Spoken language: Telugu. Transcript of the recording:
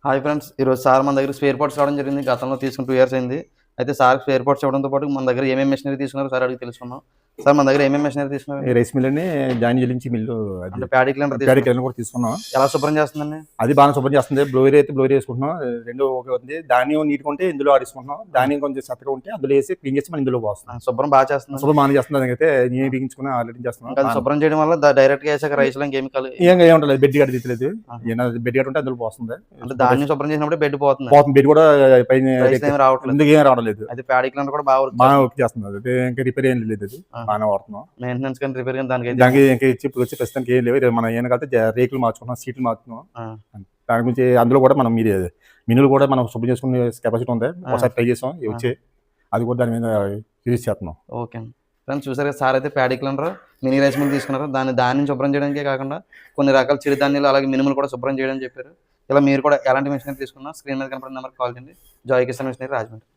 హాయ్ ఫ్రెండ్స్, ఈరోజు సార్ మన దగ్గర స్పేర్ పార్ట్స్ రావడం జరిగింది. గతంలో తీసుకుని 2 ఇయర్స్ అయింది. అయితే సార్ స్పేర్ పార్ట్స్ ఇవ్వడంతో పాటు మన దగ్గర ఏమేమి మెషినరీ తీసుకున్నారో సార్ అడిగి తెలుసుకుందాం. సార్ మన దగ్గర ఏమేమి మెషినరీ తీసుకున్నారు? ఈ రైస్ మిల్ అని జాయిన్ చేయించి మిల్లు అది అంటే ప్యాడీ క్లీనర్ ప్యాడీ క్లీనర్ కూడా తీసుకున్నాం. ఎలా శుభ్రం చేస్తుందండి? అది బాగా శుభ్రం చేస్తుంది. బ్లోయర్ అయితే బ్లోయర్ వేసుకుంటున్నాం. రెండు ఒకే ఉంది. ధాన్యం నీట్గా ఉంటే ఇందులో ఆడేసుకుంటున్నాం. ధాన్యం కొంచెం చెత్తగా ఉంటే అందులో వేసి క్లీన్ చేసి మనం ఇందులో పోస్తున్నాం. శుభ్రం బాగా చేస్తుంది. శుభ్రం బాగా చేస్తుంది. దానికైతే నేను బిగించుకుని ఆల్రెడీ చేస్తున్నాం. అది శుభ్రం చేయడం వల్ల డైరెక్ట్ గా వేసాక రైస్ లో ఇంకేమి ఏం ఉంటుంది. బెడ్ గడ్డ తీయలేదు. బెడ్ గడ్డ ఉంటే అందులో పోస్తుంది. అంటే ధాన్యం శుభ్రం చేసినప్పుడు బెడ్ పోతుంది. బెడ్ కూడా పైన రావట్లేదు. ఎందుకు ఏం రావడం లేదు. అది ప్యాడీ క్లీనర్ కూడా బాగా వర్క్ చేస్తుంది. అది ఇంకా రిపేర్ ఏం లేదు. అది బాగా వాడుతున్నాం. మెయింటెనెన్స్ కానీ రిపేర్ కానీ దానికి ఇంకా ఇప్పుడు వచ్చి ప్రస్తుతానికి ఏం లేవు. మనం ఏం కలితే రేకులు మార్చుకున్నాం, సీట్లు మార్చుకున్నాం. దాని గురించి అందులో కూడా మనం మినులు కూడా మనం శుభ్రం చేసుకునే కెపాసిటీ ఉంది. ఒకసారి ట్రై చేసాం వచ్చి అది కూడా దాని మీద యూజ్ చేస్తున్నాం. ఓకే ఫ్రెండ్స్, చూసారు సార్ అయితే paddy cleaner mini rice mill తీసుకున్నారు. దాన్ని శుభ్రం చేయడానికే కాకుండా కొన్ని రకాల చిరుధాన్యాలు అలాగే మినుములు కూడా శుభ్రం చేయడం చెప్పారు. ఇలా మీరు కూడా ఎలాంటి మెషినరీ తీసుకున్నా స్క్రీన్ మీద కనపడిన నెంబర్కి కాల్ చేయండి. Joy Kisan machinery Rajahmundry.